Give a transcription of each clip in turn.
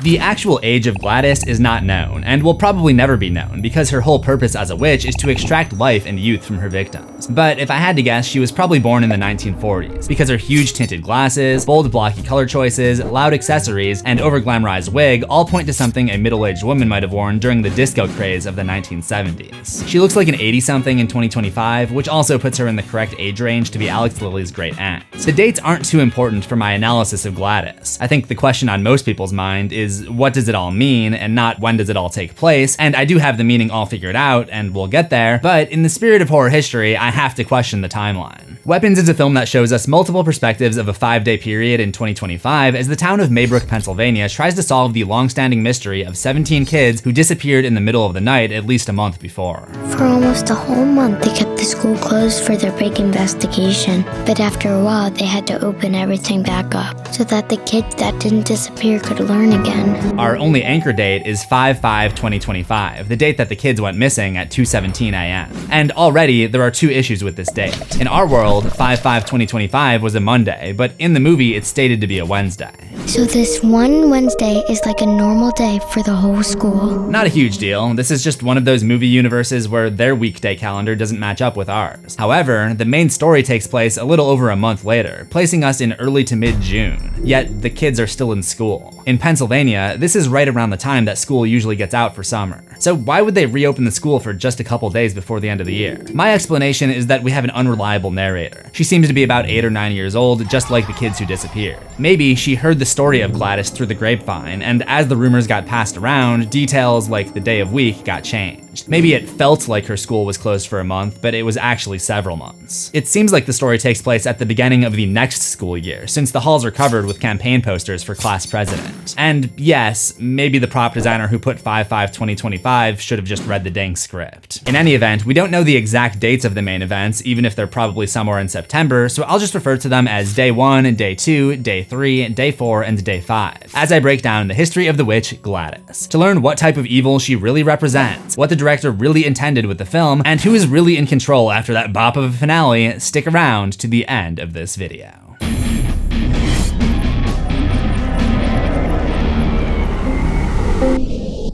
The actual age of Gladys is not known, and will probably never be known because her whole purpose as a witch is to extract life and youth from her victims. But if I had to guess, she was probably born in the 1940s because her huge tinted glasses, bold blocky color choices, loud accessories, and over-glamorized wig all point to something a middle-aged woman might have worn during the disco craze of the 1970s. She looks like an 80-something in 2025, which also puts her in the correct age range to be Alex Lilly's great aunt. The dates aren't too important for my analysis of Gladys. I think the question on most people's mind is what does it all mean, and not when does it all take place, and I do have the meaning all figured out, and we'll get there, but in the spirit of horror history, I have to question the timeline. Weapons is a film that shows us multiple perspectives of a 5-day period in 2025 as the town of Maybrook, Pennsylvania tries to solve the long-standing mystery of 17 kids who disappeared in the middle of the night at least a month before. For almost a whole month, they kept the school closed for their big investigation, but after a while, they had to open everything back up so that the kids that didn't disappear could learn again. Our only anchor date is 5/5/2025, the date that the kids went missing at 2:17 a.m. And already, there are two issues with this date. In our world, 5/5/2025 was a Monday, but in the movie, it's stated to be a Wednesday. So this one Wednesday is like a normal day for the whole school. Not a huge deal. This is just one of those movie universes where their weekday calendar doesn't match up with ours. However, the main story takes place a little over a month later, placing us in early to mid-June. Yet, the kids are still in school. In Pennsylvania, this is right around the time that school usually gets out for summer. So why would they reopen the school for just a couple days before the end of the year? My explanation is that we have an unreliable narrator. She seems to be about 8 or 9 years old, just like the kids who disappeared. Maybe she heard the story of Gladys through the grapevine, and as the rumors got passed around, details like the day of week got changed. Maybe it felt like her school was closed for a month, but it was actually several months. It seems like the story takes place at the beginning of the next school year, since the halls are covered with campaign posters for class president. And yes, maybe the prop designer who put 5/5/2025 should have just read the dang script. In any event, we don't know the exact dates of the main events, even if they're probably somewhere in September, so I'll just refer to them as Day 1, Day 2, Day 3, Day 4, and Day 5, as I break down the history of the witch Gladys, to learn what type of evil she really represents, what the director really intended with the film, and who is really in control after that bop of a finale. Stick around to the end of this video.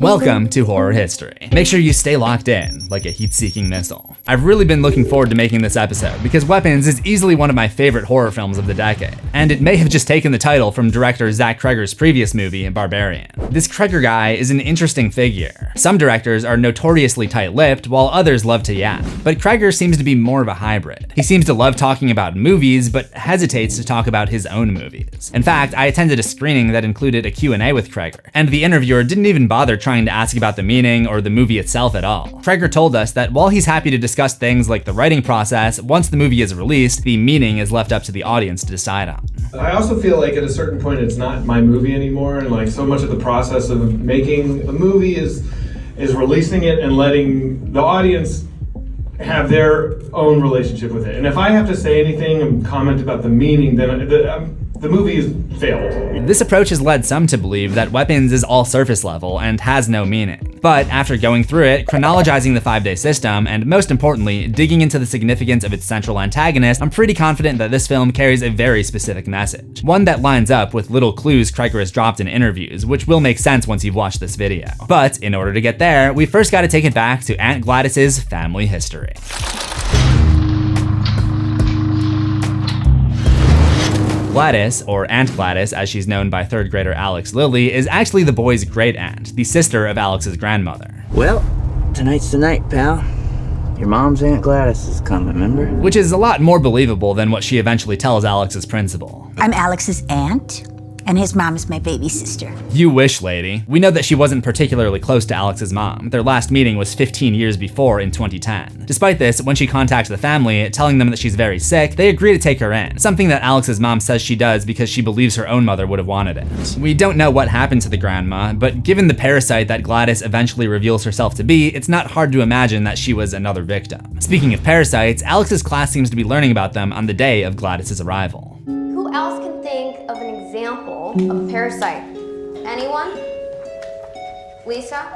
Welcome to Horror History. Make sure you stay locked in, like a heat-seeking missile. I've really been looking forward to making this episode because Weapons is easily one of my favorite horror films of the decade, and it may have just taken the title from director Zach Cregger's previous movie, Barbarian. This Cregger guy is an interesting figure. Some directors are notoriously tight-lipped, while others love to yap, but Cregger seems to be more of a hybrid. He seems to love talking about movies, but hesitates to talk about his own movies. In fact, I attended a screening that included a Q&A with Cregger, and the interviewer didn't even bother trying to ask about the meaning or the movie itself at all. Cregger told us that while he's happy to discuss things like the writing process, once the movie is released, the meaning is left up to the audience to decide on. I also feel like at a certain point it's not my movie anymore, and like so much of the process of making a movie is releasing it and letting the audience have their own relationship with it. And if I have to say anything and comment about the meaning, then the movie has failed. This approach has led some to believe that Weapons is all surface level and has no meaning. But after going through it, chronologizing the 5-day system, and most importantly, digging into the significance of its central antagonist, I'm pretty confident that this film carries a very specific message. One that lines up with little clues Cregger has dropped in interviews, which will make sense once you've watched this video. But in order to get there, we first gotta take it back to Aunt Gladys's family history. Gladys, or Aunt Gladys as she's known by third grader Alex Lilly, is actually the boy's great aunt, the sister of Alex's grandmother. Well, tonight's the night, pal. Your mom's Aunt Gladys is coming, remember? Which is a lot more believable than what she eventually tells Alex's principal. I'm Alex's aunt, and his mom is my baby sister. You wish, lady. We know that she wasn't particularly close to Alex's mom. Their last meeting was 15 years before in 2010. Despite this, when she contacts the family, telling them that she's very sick, they agree to take her in, something that Alex's mom says she does because she believes her own mother would have wanted it. We don't know what happened to the grandma, but given the parasite that Gladys eventually reveals herself to be, it's not hard to imagine that she was another victim. Speaking of parasites, Alex's class seems to be learning about them on the day of Gladys's arrival. Who else can think of an example of a parasite? Anyone? Lisa?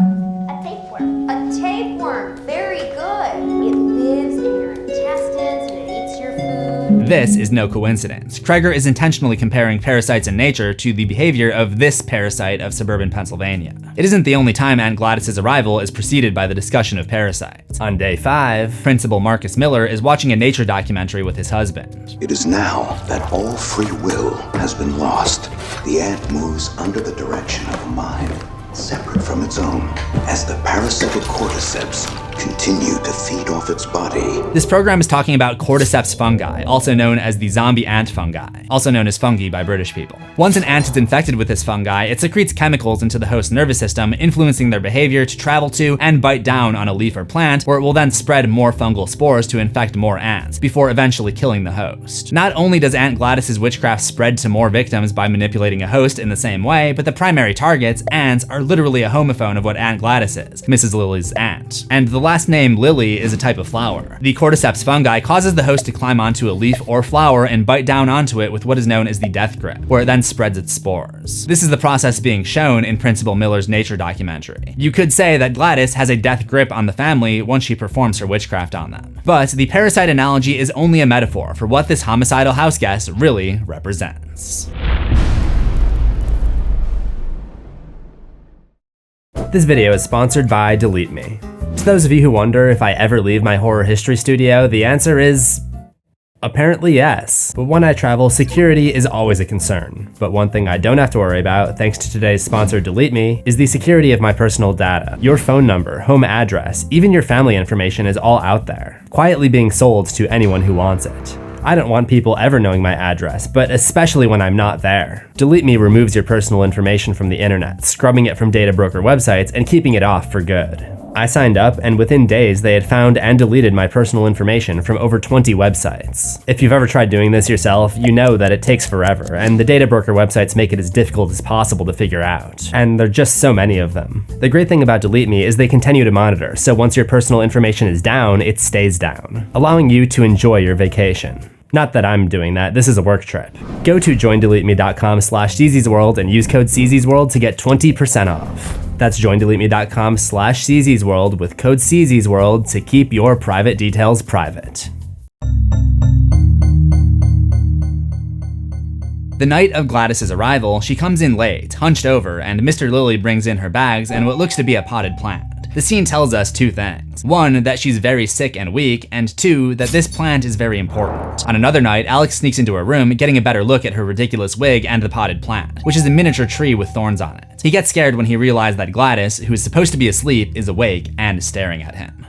A tapeworm. A tapeworm. Very good. It lives in your intestines and it eats your food. And this is no coincidence. Kreger is intentionally comparing parasites in nature to the behavior of this parasite of suburban Pennsylvania. It isn't the only time Aunt Gladys's arrival is preceded by the discussion of parasites. On day 5, Principal Marcus Miller is watching a nature documentary with his husband. It is now that all free will has been lost. The ant moves under the direction of a mind, separate from its own, as the parasitic cordyceps continue to feed off its body. This program is talking about cordyceps fungi, also known as the zombie ant fungi, also known as fungi by British people. Once an ant is infected with this fungi, it secretes chemicals into the host's nervous system, influencing their behavior to travel to and bite down on a leaf or plant, where it will then spread more fungal spores to infect more ants, before eventually killing the host. Not only does Aunt Gladys's witchcraft spread to more victims by manipulating a host in the same way, but the primary targets, ants, are literally a homophone of what Aunt Gladys is, Mrs. Lilly's aunt. And the last name, Lilly, is a type of flower. The cordyceps fungi causes the host to climb onto a leaf or flower and bite down onto it with what is known as the death grip, where it then spreads its spores. This is the process being shown in Principal Miller's nature documentary. You could say that Gladys has a death grip on the family once she performs her witchcraft on them. But the parasite analogy is only a metaphor for what this homicidal house guest really represents. This video is sponsored by DeleteMe. To those of you who wonder if I ever leave my horror history studio, the answer is apparently yes. But when I travel, security is always a concern. But one thing I don't have to worry about, thanks to today's sponsor DeleteMe, is the security of my personal data. Your phone number, home address, even your family information is all out there, quietly being sold to anyone who wants it. I don't want people ever knowing my address, but especially when I'm not there. DeleteMe removes your personal information from the internet, scrubbing it from data broker websites and keeping it off for good. I signed up, and within days they had found and deleted my personal information from over 20 websites. If you've ever tried doing this yourself, you know that it takes forever, and the data broker websites make it as difficult as possible to figure out. And there are just so many of them. The great thing about DeleteMe is they continue to monitor, so once your personal information is down, it stays down, allowing you to enjoy your vacation. Not that I'm doing that, this is a work trip. Go to joindeleteme.com/CZsWorld and use code CZsWorld to get 20% off. That's joindeleteme.com/CZsWorld with code CZsWorld to keep your private details private. The night of Gladys's arrival, she comes in late, hunched over, and Mr. Lilly brings in her bags and what looks to be a potted plant. The scene tells us two things. One, that she's very sick and weak, and two, that this plant is very important. On another night, Alex sneaks into her room, getting a better look at her ridiculous wig and the potted plant, which is a miniature tree with thorns on it. He gets scared when he realizes that Gladys, who is supposed to be asleep, is awake and staring at him.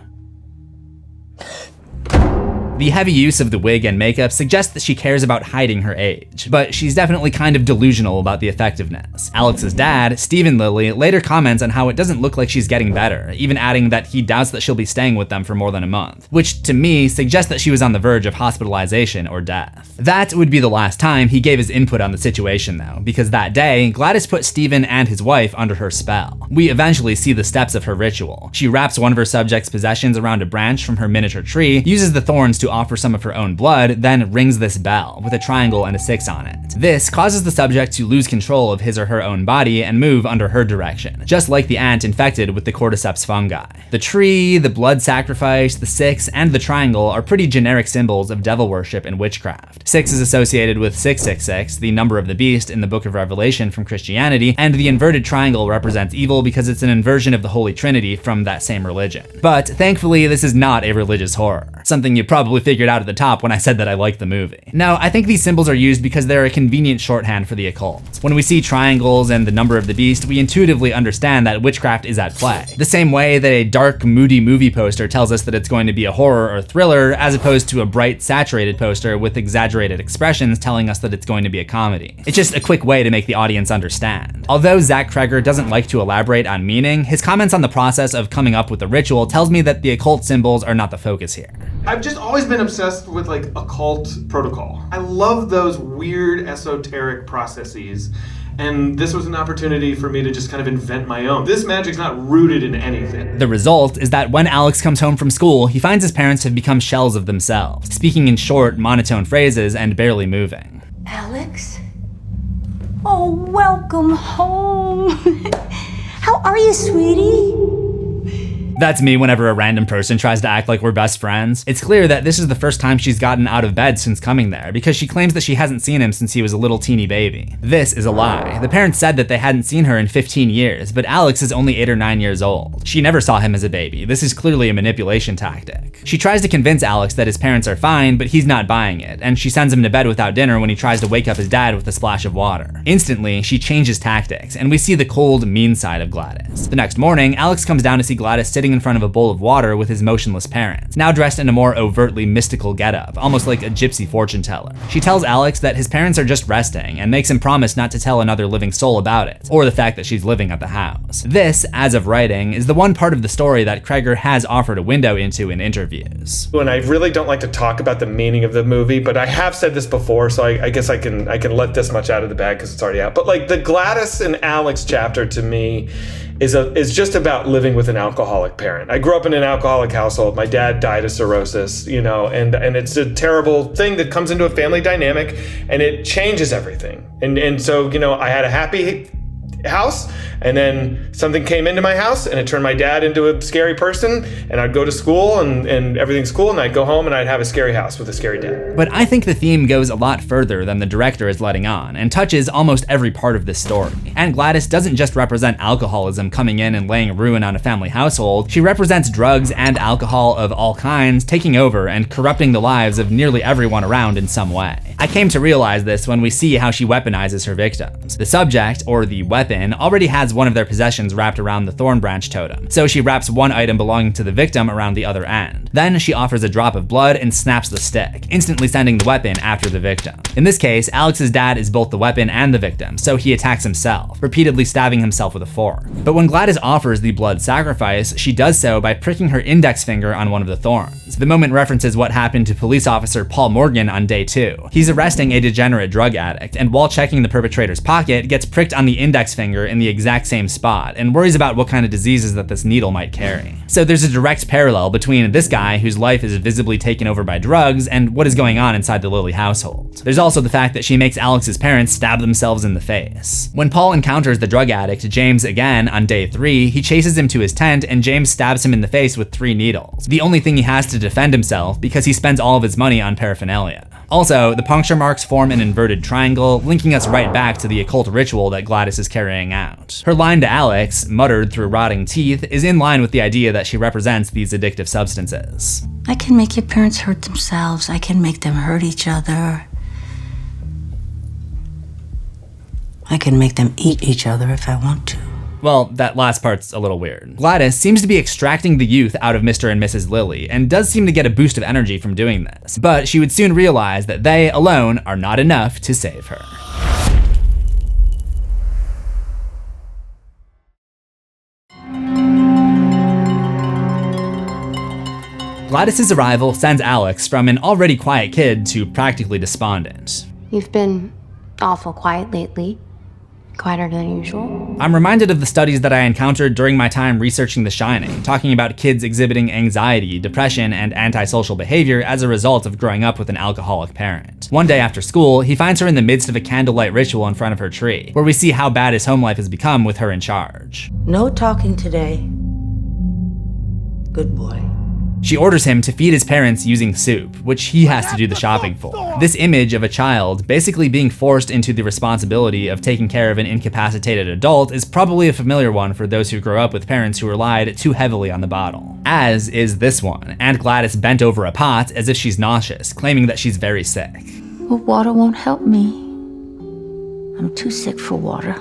The heavy use of the wig and makeup suggests that she cares about hiding her age, but she's definitely kind of delusional about the effectiveness. Alex's dad, Stephen Lilly, later comments on how it doesn't look like she's getting better, even adding that he doubts that she'll be staying with them for more than a month, which to me suggests that she was on the verge of hospitalization or death. That would be the last time he gave his input on the situation though, because that day, Gladys put Stephen and his wife under her spell. We eventually see the steps of her ritual. She wraps one of her subject's possessions around a branch from her miniature tree, uses the thorns to offer some of her own blood, then rings this bell with a triangle and a 6 on it. This causes the subject to lose control of his or her own body and move under her direction, just like the ant infected with the cordyceps fungi. The tree, the blood sacrifice, the 6, and the triangle are pretty generic symbols of devil worship and witchcraft. 6 is associated with 666, the number of the beast in the Book of Revelation from Christianity, and the inverted triangle represents evil because it's an inversion of the Holy Trinity from that same religion. But thankfully, this is not a religious horror, something you probably figured out at the top when I said that I liked the movie. No, I think these symbols are used because they're a convenient shorthand for the occult. When we see triangles and the number of the beast, we intuitively understand that witchcraft is at play. The same way that a dark, moody movie poster tells us that it's going to be a horror or thriller, as opposed to a bright, saturated poster with exaggerated expressions telling us that it's going to be a comedy. It's just a quick way to make the audience understand. Although Zach Kreger doesn't like to elaborate on meaning, his comments on the process of coming up with the ritual tells me that the occult symbols are not the focus here. I've just always been obsessed with like occult protocol. I love those weird esoteric processes, and this was an opportunity for me to just kind of invent my own. This magic's not rooted in anything. The result is that when Alex comes home from school, he finds his parents have become shells of themselves, speaking in short, monotone phrases and barely moving. Alex? Oh, welcome home. How are you, sweetie? That's me whenever a random person tries to act like we're best friends. It's clear that this is the first time she's gotten out of bed since coming there, because she claims that she hasn't seen him since he was a little teeny baby. This is a lie. The parents said that they hadn't seen her in 15 years, but Alex is only 8 or 9 years old. She never saw him as a baby. This is clearly a manipulation tactic. She tries to convince Alex that his parents are fine, but he's not buying it, and she sends him to bed without dinner when he tries to wake up his dad with a splash of water. Instantly, she changes tactics, and we see the cold, mean side of Gladys. The next morning, Alex comes down to see Gladys sitting in front of a bowl of water with his motionless parents, now dressed in a more overtly mystical getup, almost like a gypsy fortune teller. She tells Alex that his parents are just resting, and makes him promise not to tell another living soul about it, or the fact that she's living at the house. This, as of writing, is the one part of the story that Kreger has offered a window into in interviews. And I really don't like to talk about the meaning of the movie, but I have said this before, so I guess I can let this much out of the bag because it's already out. But like the Gladys and Alex chapter to me is just about living with an alcoholic parent. I grew up in an alcoholic household. My dad died of cirrhosis, and it's a terrible thing that comes into a family dynamic, and it changes everything. And so, I had a happy house, and then something came into my house and it turned my dad into a scary person, and I'd go to school and everything's cool, and I'd go home and I'd have a scary house with a scary dad. But I think the theme goes a lot further than the director is letting on, and touches almost every part of this story. Aunt Gladys doesn't just represent alcoholism coming in and laying ruin on a family household, she represents drugs and alcohol of all kinds taking over and corrupting the lives of nearly everyone around in some way. I came to realize this when we see how she weaponizes her victims. The subject, or the weapon, already has one of their possessions wrapped around the thorn branch totem, so she wraps one item belonging to the victim around the other end. Then she offers a drop of blood and snaps the stick, instantly sending the weapon after the victim. In this case, Alex's dad is both the weapon and the victim, so he attacks himself, repeatedly stabbing himself with a fork. But when Gladys offers the blood sacrifice, she does so by pricking her index finger on one of the thorns. The moment references what happened to police officer Paul Morgan on day 2. He's arresting a degenerate drug addict, and while checking the perpetrator's pocket, gets pricked on the index finger in the exact same spot, and worries about what kind of diseases that this needle might carry. So there's a direct parallel between this guy, whose life is visibly taken over by drugs, and what is going on inside the Lilly household. There's also the fact that she makes Alex's parents stab themselves in the face. When Paul encounters the drug addict, James, again, on day 3, he chases him to his tent, and James stabs him in the face with 3 needles. The only thing he has to defend himself, because he spends all of his money on paraphernalia. Also, the puncture marks form an inverted triangle, linking us right back to the occult ritual that Gladys is carrying out. Her line to Alex, muttered through rotting teeth, is in line with the idea that she represents these addictive substances. I can make your parents hurt themselves. I can make them hurt each other. I can make them eat each other if I want to. Well, that last part's a little weird. Gladys seems to be extracting the youth out of Mr. and Mrs. Lilly, and does seem to get a boost of energy from doing this, but she would soon realize that they alone are not enough to save her. Gladys's arrival sends Alex from an already quiet kid to practically despondent. You've been awful quiet lately. Quieter than usual. I'm reminded of the studies that I encountered during my time researching The Shining, talking about kids exhibiting anxiety, depression, and antisocial behavior as a result of growing up with an alcoholic parent. One day after school, he finds her in the midst of a candlelight ritual in front of her tree, where we see how bad his home life has become with her in charge. No talking today. Good boy. She orders him to feed his parents using soup, which he has to do the shopping for. This image of a child basically being forced into the responsibility of taking care of an incapacitated adult is probably a familiar one for those who grow up with parents who relied too heavily on the bottle. As is this one, Aunt Gladys bent over a pot as if she's nauseous, claiming that she's very sick. Well, water won't help me. I'm too sick for water.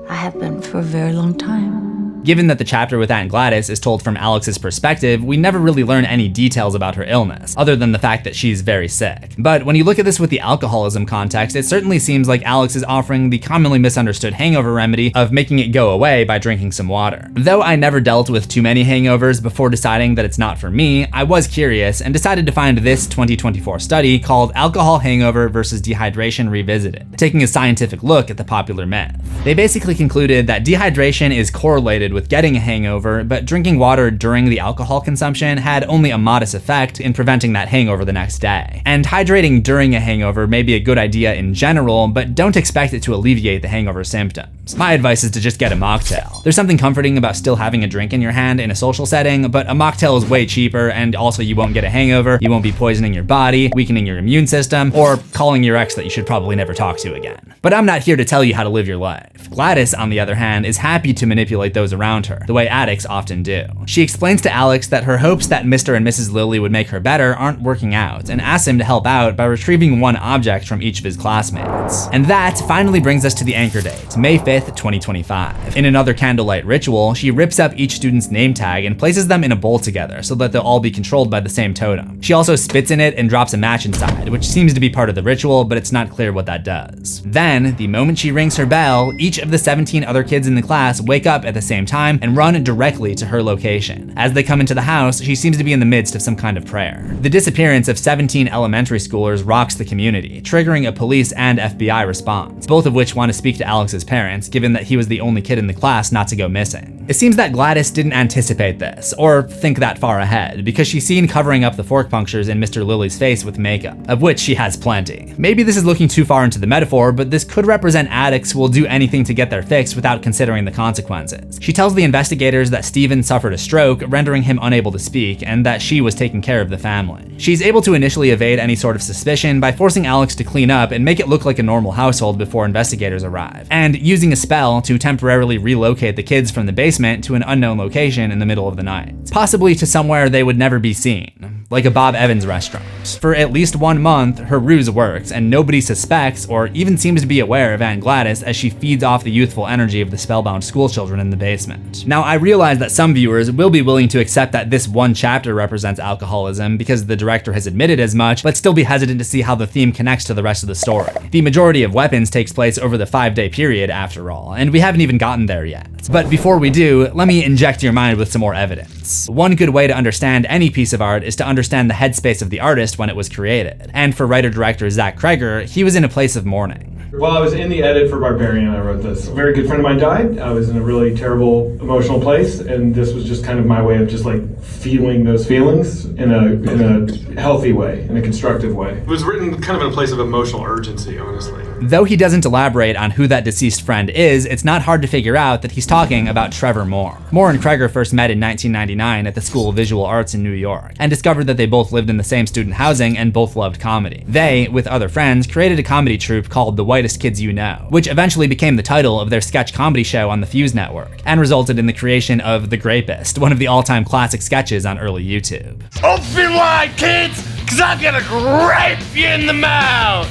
I have been for a very long time. Given that the chapter with Aunt Gladys is told from Alex's perspective, we never really learn any details about her illness, other than the fact that she's very sick. But when you look at this with the alcoholism context, it certainly seems like Alex is offering the commonly misunderstood hangover remedy of making it go away by drinking some water. Though I never dealt with too many hangovers before deciding that it's not for me, I was curious and decided to find this 2024 study called Alcohol Hangover versus Dehydration Revisited, taking a scientific look at the popular myth. They basically concluded that dehydration is correlated associated with getting a hangover, but drinking water during the alcohol consumption had only a modest effect in preventing that hangover the next day. And hydrating during a hangover may be a good idea in general, but don't expect it to alleviate the hangover symptoms. My advice is to just get a mocktail. There's something comforting about still having a drink in your hand in a social setting, but a mocktail is way cheaper, and also you won't get a hangover, you won't be poisoning your body, weakening your immune system, or calling your ex that you should probably never talk to again. But I'm not here to tell you how to live your life. Gladys, on the other hand, is happy to manipulate those around her, the way addicts often do. She explains to Alex that her hopes that Mr. and Mrs. Lilly would make her better aren't working out, and asks him to help out by retrieving one object from each of his classmates. And that finally brings us to the anchor date, May 5th, 2025. In another candlelight ritual, she rips up each student's name tag and places them in a bowl together so that they'll all be controlled by the same totem. She also spits in it and drops a match inside, which seems to be part of the ritual, but it's not clear what that does. Then, the moment she rings her bell, each of the 17 other kids in the class wake up at the same time and run directly to her location. As they come into the house, she seems to be in the midst of some kind of prayer. The disappearance of 17 elementary schoolers rocks the community, triggering a police and FBI response, both of which want to speak to Alex's parents, given that he was the only kid in the class not to go missing. It seems that Gladys didn't anticipate this, or think that far ahead, because she's seen covering up the fork punctures in Mr. Lilly's face with makeup, of which she has plenty. Maybe this is looking too far into the metaphor, but this could represent addicts who will do anything to get their fix without considering the consequences. She tells the investigators that Steven suffered a stroke, rendering him unable to speak, and that she was taking care of the family. She's able to initially evade any sort of suspicion by forcing Alex to clean up and make it look like a normal household before investigators arrive, and using a spell to temporarily relocate the kids from the basement to an unknown location in the middle of the night, possibly to somewhere they would never be seen, like a Bob Evans restaurant. For at least 1 month, her ruse works, and nobody suspects or even seems to be aware of Aunt Gladys as she feeds off the youthful energy of the spellbound schoolchildren in the basement. Now, I realize that some viewers will be willing to accept that this one chapter represents alcoholism because the director has admitted as much, but still be hesitant to see how the theme connects to the rest of the story. The majority of weapons takes place over the 5-day period after all, and we haven't even gotten there yet. But before we do, let me inject your mind with some more evidence. One good way to understand any piece of art is to understand the headspace of the artist when it was created. And for writer-director Zach Kreger, he was in a place of mourning. While I was in the edit for Barbarian, I wrote this. A very good friend of mine died. I was in a really terrible emotional place, and this was just kind of my way of just like feeling those feelings in a healthy way, in a constructive way. It was written kind of in a place of emotional urgency, honestly. Though he doesn't elaborate on who that deceased friend is, it's not hard to figure out that he's talking about Trevor Moore. Moore and Kreger first met in 1999 at the School of Visual Arts in New York, and discovered that they both lived in the same student housing and both loved comedy. They, with other friends, created a comedy troupe called The Whitest Kids You Know, which eventually became the title of their sketch comedy show on the Fuse network, and resulted in the creation of The Grapist, one of the all-time classic sketches on early YouTube. Open wide, kids, cause I'm gonna grape you in the mouth!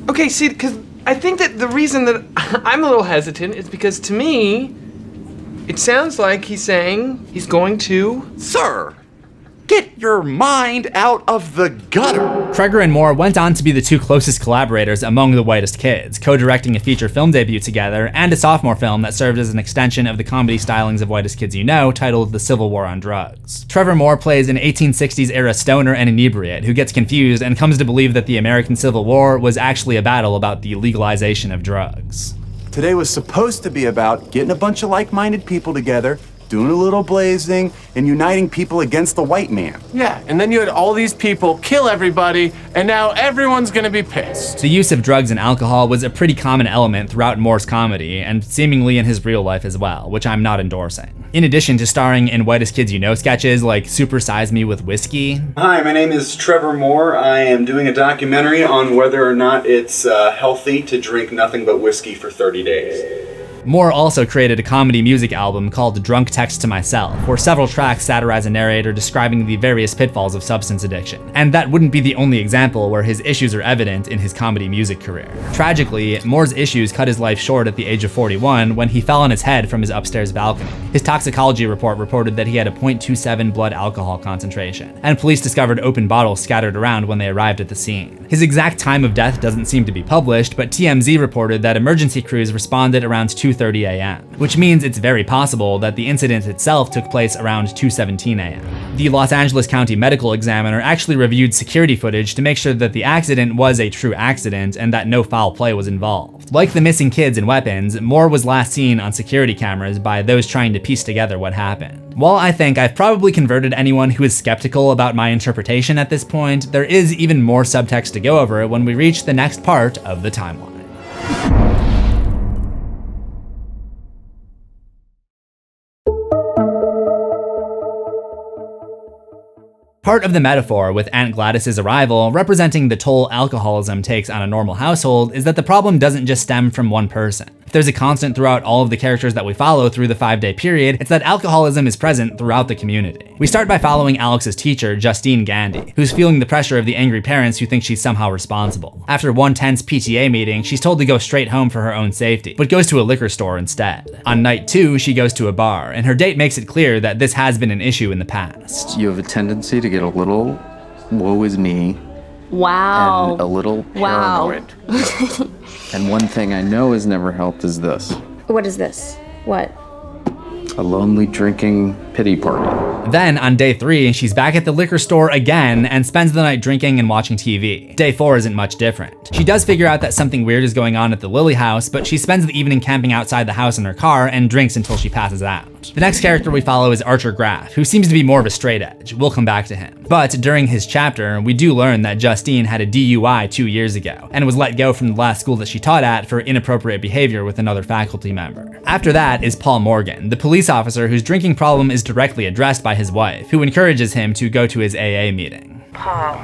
Okay, see, because I think that the reason that I'm a little hesitant is because to me, it sounds like he's saying he's going to... Sir, get your mind out of the gutter. Kreger and Moore went on to be the two closest collaborators among the Whitest Kids, co-directing a feature film debut together and a sophomore film that served as an extension of the comedy stylings of Whitest Kids You Know, titled The Civil War on Drugs. Trevor Moore plays an 1860s era stoner and inebriate who gets confused and comes to believe that the American Civil War was actually a battle about the legalization of drugs. Today was supposed to be about getting a bunch of like-minded people together, doing a little blazing, and uniting people against the white man. Yeah, and then you had all these people kill everybody, and now everyone's gonna be pissed. The use of drugs and alcohol was a pretty common element throughout Moore's comedy, and seemingly in his real life as well, which I'm not endorsing. In addition to starring in Whitest Kids You Know sketches like Super Size Me with Whiskey. Hi, my name is Trevor Moore. I am doing a documentary on whether or not it's healthy to drink nothing but whiskey for 30 days. Moore also created a comedy music album called Drunk Text to Myself, where several tracks satirize a narrator describing the various pitfalls of substance addiction. And that wouldn't be the only example where his issues are evident in his comedy music career. Tragically, Moore's issues cut his life short at the age of 41 when he fell on his head from his upstairs balcony. His toxicology report reported that he had a 0.27 blood alcohol concentration, and police discovered open bottles scattered around when they arrived at the scene. His exact time of death doesn't seem to be published, but TMZ reported that emergency crews responded around 2:30 2:30 a.m., which means it's very possible that the incident itself took place around 2:17 a.m. The Los Angeles County Medical Examiner actually reviewed security footage to make sure that the accident was a true accident and that no foul play was involved. Like the missing kids and weapons, Moore was last seen on security cameras by those trying to piece together what happened. While I think I've probably converted anyone who is skeptical about my interpretation at this point, there is even more subtext to go over when we reach the next part of the timeline. Part of the metaphor with Aunt Gladys's arrival, representing the toll alcoholism takes on a normal household, is that the problem doesn't just stem from one person. If there's a constant throughout all of the characters that we follow through the 5-day period, it's that alcoholism is present throughout the community. We start by following Alex's teacher, Justine Gandy, who's feeling the pressure of the angry parents who think she's somehow responsible. After one tense PTA meeting, she's told to go straight home for her own safety, but goes to a liquor store instead. On night 2, she goes to a bar, and her date makes it clear that this has been an issue in the past. You have a tendency to get a little woe is me. Wow. And a little paranoid. Wow. And one thing I know has never helped is this. What is this? What? A lonely drinking pity party. Then, on day 3, she's back at the liquor store again and spends the night drinking and watching TV. Day 4 isn't much different. She does figure out that something weird is going on at the Lilly house, but she spends the evening camping outside the house in her car and drinks until she passes out. The next character we follow is Archer Graff, who seems to be more of a straight edge. We'll come back to him. But during his chapter, we do learn that Justine had a DUI 2 years ago and was let go from the last school that she taught at for inappropriate behavior with another faculty member. After that is Paul Morgan, the police officer whose drinking problem is directly addressed by his wife, who encourages him to go to his AA meeting. Paul,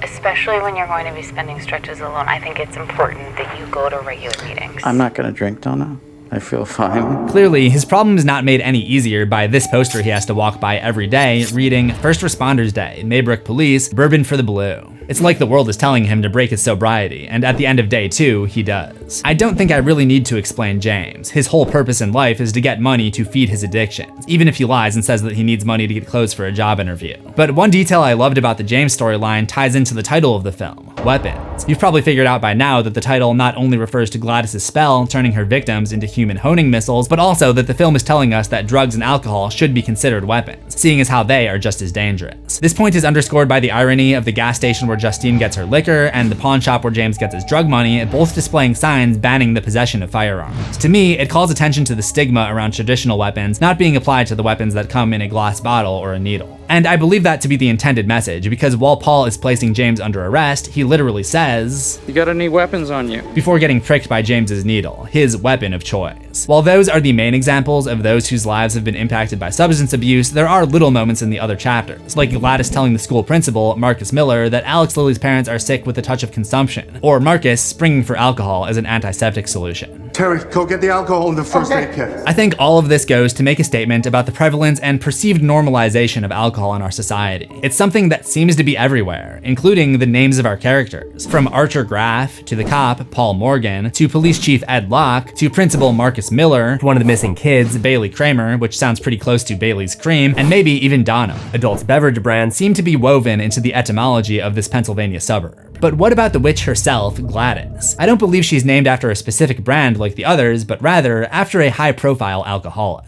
especially when you're going to be spending stretches alone, I think it's important that you go to regular meetings. I'm not gonna drink, Donna. I feel fine. Clearly, his problem is not made any easier by this poster he has to walk by every day, reading First Responders Day, Maybrook Police, Bourbon for the Blue. It's like the world is telling him to break his sobriety, and at the end of day 2, he does. I don't think I really need to explain James. His whole purpose in life is to get money to feed his addictions, even if he lies and says that he needs money to get clothes for a job interview. But one detail I loved about the James storyline ties into the title of the film, Weapons. You've probably figured out by now that the title not only refers to Gladys's spell, turning her victims into human honing missiles, but also that the film is telling us that drugs and alcohol should be considered weapons, seeing as how they are just as dangerous. This point is underscored by the irony of the gas station where Justine gets her liquor and the pawn shop where James gets his drug money, both displaying signs banning the possession of firearms. To me, it calls attention to the stigma around traditional weapons not being applied to the weapons that come in a glass bottle or a needle. And I believe that to be the intended message, because while Paul is placing James under arrest, he literally says, "You got any weapons on you?" before getting pricked by James's needle, his weapon of choice. While those are the main examples of those whose lives have been impacted by substance abuse, there are little moments in the other chapters, like Gladys telling the school principal, Marcus Miller, that Alex Lilly's parents are sick with a touch of consumption, or Marcus springing for alcohol as an antiseptic solution. Terry, go get the alcohol in the first aid kit. I think all of this goes to make a statement about the prevalence and perceived normalization of alcohol in our society. It's something that seems to be everywhere, including the names of our characters. From Archer Graff, to the cop, Paul Morgan, to Police Chief Ed Locke, to Principal Marcus Miller, to one of the missing kids, Bailey Kramer, which sounds pretty close to Bailey's Cream, and maybe even Donna. Adult beverage brands seem to be woven into the etymology of this Pennsylvania suburb. But what about the witch herself, Gladys? I don't believe she's named after a specific brand like the others, but rather after a high-profile alcoholic.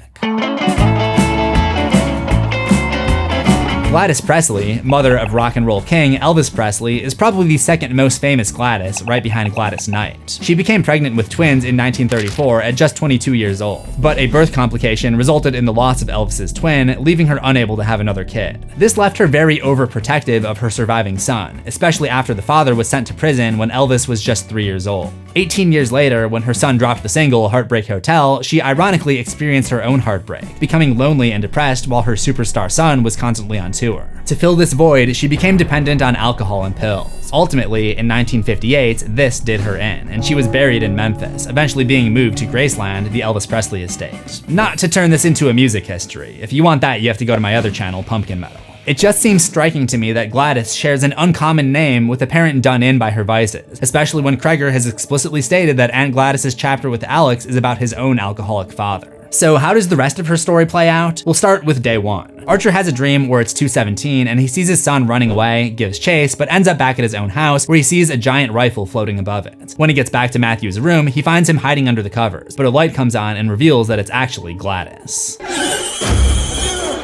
Gladys Presley, mother of rock and roll king Elvis Presley, is probably the second most famous Gladys, right behind Gladys Knight. She became pregnant with twins in 1934 at just 22 years old, but a birth complication resulted in the loss of Elvis's twin, leaving her unable to have another kid. This left her very overprotective of her surviving son, especially after the father was sent to prison when Elvis was just 3 years old. 18 years later, when her son dropped the single Heartbreak Hotel, she ironically experienced her own heartbreak, becoming lonely and depressed while her superstar son was constantly on tour. To fill this void, she became dependent on alcohol and pills. Ultimately, in 1958, this did her in, and she was buried in Memphis, eventually being moved to Graceland, the Elvis Presley estate. Not to turn this into a music history. If you want that, you have to go to my other channel, Pumpkin Metal. It just seems striking to me that Gladys shares an uncommon name with a parent done in by her vices, especially when Kreger has explicitly stated that Aunt Gladys's chapter with Alex is about his own alcoholic father. So how does the rest of her story play out? We'll start with day 1. Archer has a dream where it's 2:17 and he sees his son running away, gives chase, but ends up back at his own house where he sees a giant rifle floating above it. When he gets back to Matthew's room, he finds him hiding under the covers, but a light comes on and reveals that it's actually Gladys.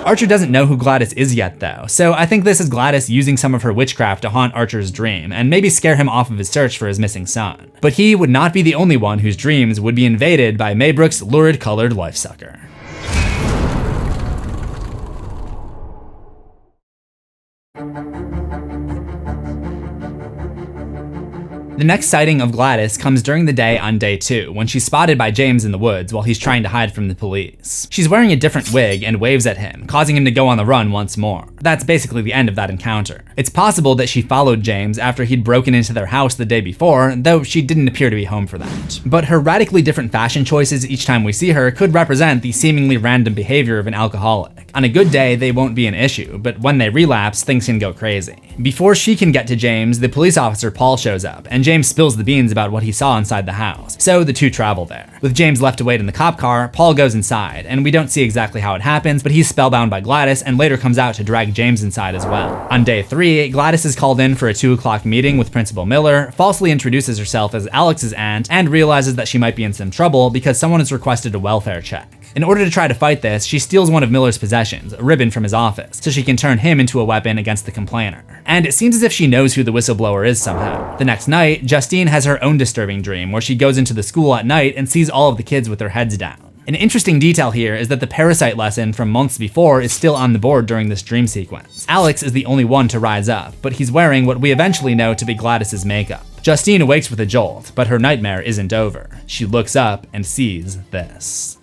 Archer doesn't know who Gladys is yet though, so I think this is Gladys using some of her witchcraft to haunt Archer's dream and maybe scare him off of his search for his missing son. But he would not be the only one whose dreams would be invaded by Maybrook's lurid colored lifesucker. The next sighting of Gladys comes during the day on day 2, when she's spotted by James in the woods while he's trying to hide from the police. She's wearing a different wig and waves at him, causing him to go on the run once more. That's basically the end of that encounter. It's possible that she followed James after he'd broken into their house the day before, though she didn't appear to be home for that. But her radically different fashion choices each time we see her could represent the seemingly random behavior of an alcoholic. On a good day, they won't be an issue, but when they relapse, things can go crazy. Before she can get to James, the police officer Paul shows up, and James spills the beans about what he saw inside the house, so the two travel there. With James left to wait in the cop car, Paul goes inside, and we don't see exactly how it happens, but he's spellbound by Gladys and later comes out to drag James inside as well. On day 3, Gladys is called in for a 2 o'clock meeting with Principal Miller, falsely introduces herself as Alex's aunt, and realizes that she might be in some trouble because someone has requested a welfare check. In order to try to fight this, she steals one of Miller's possessions, a ribbon from his office, so she can turn him into a weapon against the complainer. And it seems as if she knows who the whistleblower is somehow. The next night, Justine has her own disturbing dream where she goes into the school at night and sees all of the kids with their heads down. An interesting detail here is that the parasite lesson from months before is still on the board during this dream sequence. Alex is the only one to rise up, but he's wearing what we eventually know to be Gladys's makeup. Justine awakes with a jolt, but her nightmare isn't over. She looks up and sees this.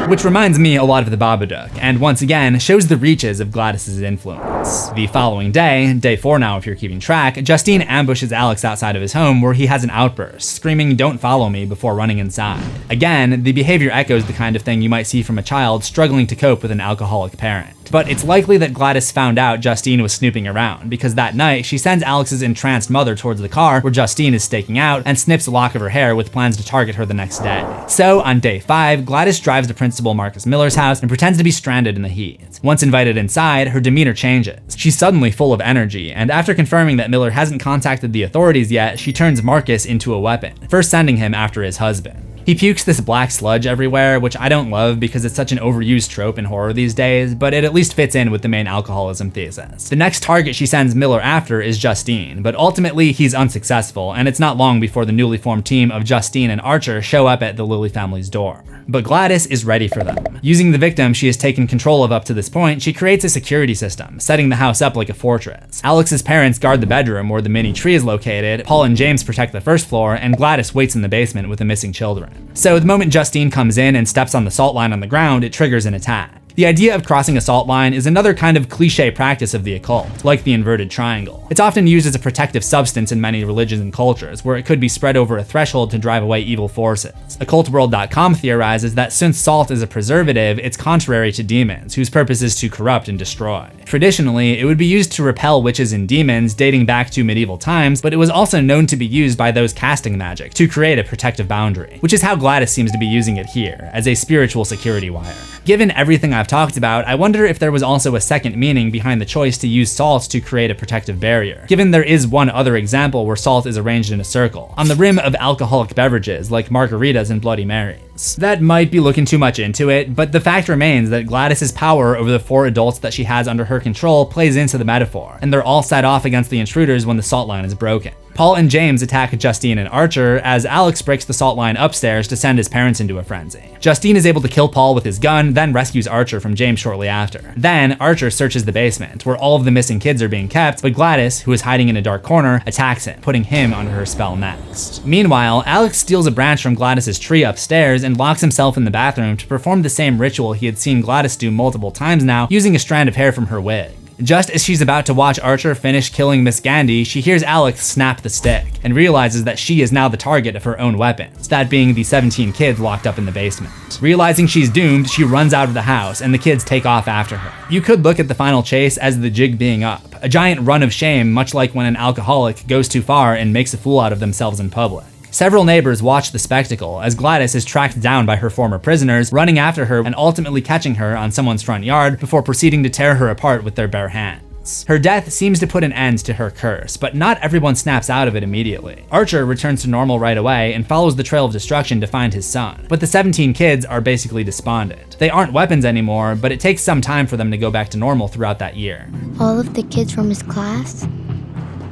Which reminds me a lot of the Babadook, and once again shows the reaches of Gladys's influence. The following day, day 4 now if you're keeping track, Justine ambushes Alex outside of his home where he has an outburst, screaming "Don't follow me" before running inside. Again, the behavior echoes the kind of thing you might see from a child struggling to cope with an alcoholic parent. But it's likely that Gladys found out Justine was snooping around, because that night she sends Alex's entranced mother towards the car where Justine is staking out and snips a lock of her hair with plans to target her the next day. So on day 5, Gladys drives to Principal Marcus Miller's house and pretends to be stranded in the heat. Once invited inside, her demeanor changes. She's suddenly full of energy, and after confirming that Miller hasn't contacted the authorities yet, she turns Marcus into a weapon, first sending him after his husband. He pukes this black sludge everywhere, which I don't love because it's such an overused trope in horror these days, but it at least fits in with the main alcoholism thesis. The next target she sends Miller after is Justine, but ultimately he's unsuccessful, and it's not long before the newly formed team of Justine and Archer show up at the Lilly family's door. But Gladys is ready for them. Using the victim she has taken control of up to this point, she creates a security system, setting the house up like a fortress. Alex's parents guard the bedroom where the mini tree is located, Paul and James protect the first floor, and Gladys waits in the basement with the missing children. So the moment Justine comes in and steps on the salt line on the ground, it triggers an attack. The idea of crossing a salt line is another kind of cliche practice of the occult, like the inverted triangle. It's often used as a protective substance in many religions and cultures, where it could be spread over a threshold to drive away evil forces. OccultWorld.com theorizes that since salt is a preservative, it's contrary to demons, whose purpose is to corrupt and destroy. Traditionally, it would be used to repel witches and demons dating back to medieval times, but it was also known to be used by those casting magic to create a protective boundary, which is how Gladys seems to be using it here, as a spiritual security wire. Given everything I've talked about, I wonder if there was also a second meaning behind the choice to use salt to create a protective barrier, given there is one other example where salt is arranged in a circle, on the rim of alcoholic beverages like margaritas and Bloody Marys. That might be looking too much into it, but the fact remains that Gladys's power over the 4 adults that she has under her control plays into the metaphor, and they're all set off against the intruders when the salt line is broken. Paul and James attack Justine and Archer as Alex breaks the salt line upstairs to send his parents into a frenzy. Justine is able to kill Paul with his gun, then rescues Archer from James shortly after. Then Archer searches the basement, where all of the missing kids are being kept, but Gladys, who is hiding in a dark corner, attacks him, putting him under her spell next. Meanwhile, Alex steals a branch from Gladys's tree upstairs and locks himself in the bathroom to perform the same ritual he had seen Gladys do multiple times now, using a strand of hair from her wig. Just as she's about to watch Archer finish killing Miss Gandhi, she hears Alex snap the stick, and realizes that she is now the target of her own weapons, that being the 17 kids locked up in the basement. Realizing she's doomed, she runs out of the house, and the kids take off after her. You could look at the final chase as the jig being up, a giant run of shame, much like when an alcoholic goes too far and makes a fool out of themselves in public. Several neighbors watch the spectacle as Gladys is tracked down by her former prisoners, running after her and ultimately catching her on someone's front yard before proceeding to tear her apart with their bare hands. Her death seems to put an end to her curse, but not everyone snaps out of it immediately. Archer returns to normal right away and follows the trail of destruction to find his son, but the 17 kids are basically despondent. They aren't weapons anymore, but it takes some time for them to go back to normal throughout that year. All of the kids from his class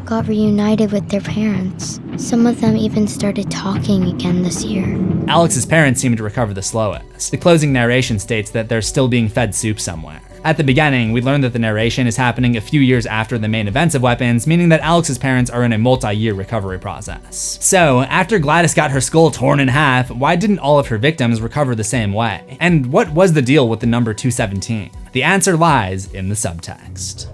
got reunited with their parents. Some of them even started talking again this year. Alex's parents seem to recover the slowest. The closing narration states that they're still being fed soup somewhere. At the beginning, we learn that the narration is happening a few years after the main events of Weapons, meaning that Alex's parents are in a multi-year recovery process. So, after Gladys got her skull torn in half, why didn't all of her victims recover the same way? And what was the deal with the number 217? The answer lies in the subtext.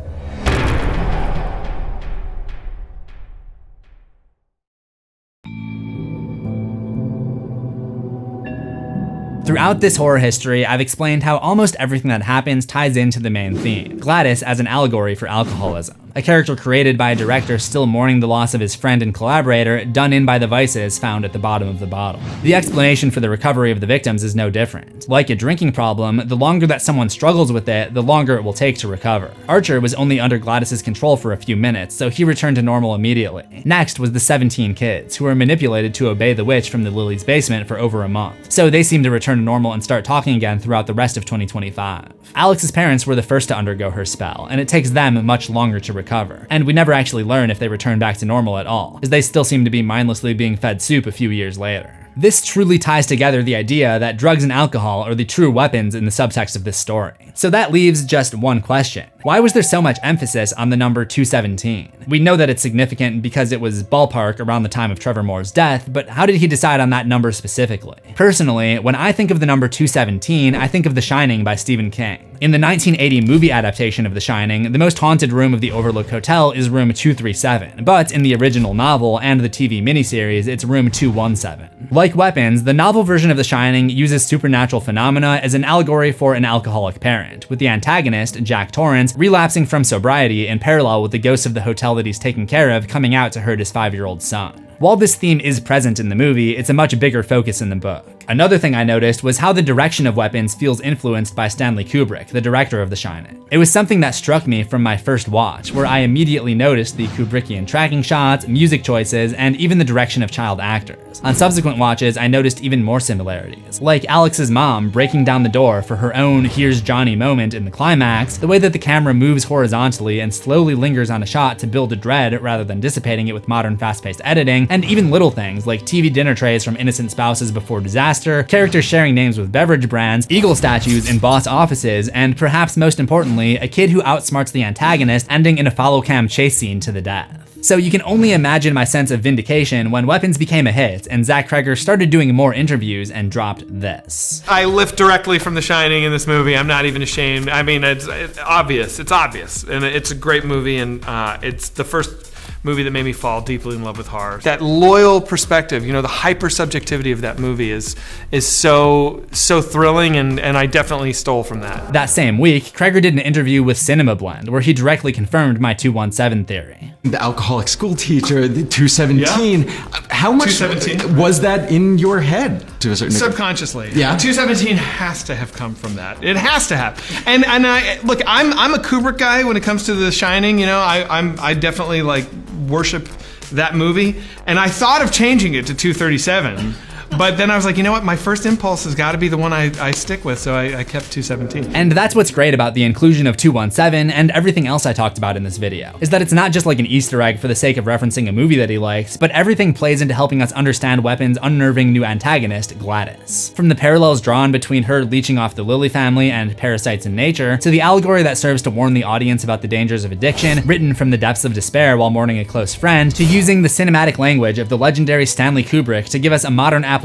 Throughout this horror history, I've explained how almost everything that happens ties into the main theme, Gladys as an allegory for alcoholism. A character created by a director still mourning the loss of his friend and collaborator, done in by the vices found at the bottom of the bottle. The explanation for the recovery of the victims is no different. Like a drinking problem, the longer that someone struggles with it, the longer it will take to recover. Archer was only under Gladys's control for a few minutes, so he returned to normal immediately. Next was the 17 kids, who were manipulated to obey the witch from the Lilly's basement for over a month. So they seem to return to normal and start talking again throughout the rest of 2025. Alex's parents were the first to undergo her spell, and it takes them much longer to recover. And we never actually learn if they return back to normal at all, as they still seem to be mindlessly being fed soup a few years later. This truly ties together the idea that drugs and alcohol are the true weapons in the subtext of this story. So that leaves just one question. Why was there so much emphasis on the number 217? We know that it's significant because it was ballpark around the time of Trevor Moore's death, but how did he decide on that number specifically? Personally, when I think of the number 217, I think of The Shining by Stephen King. In the 1980 movie adaptation of The Shining, the most haunted room of the Overlook Hotel is room 237, but in the original novel and the TV miniseries, it's room 217. Like Weapons, the novel version of The Shining uses supernatural phenomena as an allegory for an alcoholic parent, with the antagonist, Jack Torrance, relapsing from sobriety in parallel with the ghost of the hotel that he's taking care of coming out to hurt his 5-year-old son. While this theme is present in the movie, it's a much bigger focus in the book. Another thing I noticed was how the direction of Weapons feels influenced by Stanley Kubrick, the director of The Shining. It was something that struck me from my first watch, where I immediately noticed the Kubrickian tracking shots, music choices, and even the direction of child actors. On subsequent watches, I noticed even more similarities, like Alex's mom breaking down the door for her own "Here's Johnny" moment in the climax, the way that the camera moves horizontally and slowly lingers on a shot to build a dread rather than dissipating it with modern fast-paced editing, and even little things like TV dinner trays from Innocent Spouses Before Disaster, characters sharing names with beverage brands, eagle statues in boss offices, and perhaps most importantly, a kid who outsmarts the antagonist, ending in a follow-cam chase scene to the death. So you can only imagine my sense of vindication when Weapons became a hit and Zach Cregger started doing more interviews and dropped this. I lift directly from The Shining in this movie. I'm not even ashamed. I mean, it's obvious. It's obvious. And it's a great movie, and it's the first movie that made me fall deeply in love with horror. That loyal perspective, you know, the hyper-subjectivity of that movie is so thrilling, and I definitely stole from that. That same week, Cregger did an interview with Cinema Blend where he directly confirmed my 217 theory. The alcoholic school teacher, the 217, how much 217? Was that in your head to a certain degree? Subconsciously. Yeah. 217 has to have come from that. It has to have. And I look, I'm a Kubrick guy when it comes to The Shining. You know, I definitely like worship that movie, and I thought of changing it to 237. But then I was like, you know what? My first impulse has got to be the one I stick with, so I kept 217. And that's what's great about the inclusion of 217 and everything else I talked about in this video, is that it's not just like an Easter egg for the sake of referencing a movie that he likes, but everything plays into helping us understand Weapons' unnerving new antagonist, Gladys. From the parallels drawn between her leeching off the Lilly family and parasites in nature, to the allegory that serves to warn the audience about the dangers of addiction, written from the depths of despair while mourning a close friend, to using the cinematic language of the legendary Stanley Kubrick to give us a modern application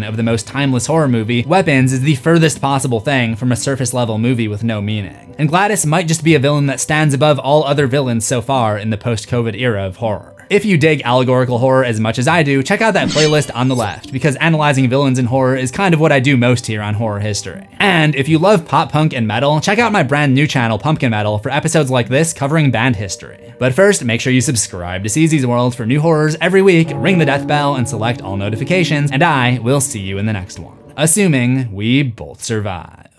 of the most timeless horror movie, Weapons is the furthest possible thing from a surface-level movie with no meaning. And Gladys might just be a villain that stands above all other villains so far in the post-COVID era of horror. if you dig allegorical horror as much as I do, check out that playlist on the left, because analyzing villains in horror is kind of what I do most here on Horror History. And if you love pop punk and metal, check out my brand new channel, Pumpkin Metal, for episodes like this covering band history. But first, make sure you subscribe to CZsWorld for new horrors every week, ring the death bell, and select all notifications, and I will see you in the next one. Assuming we both survive.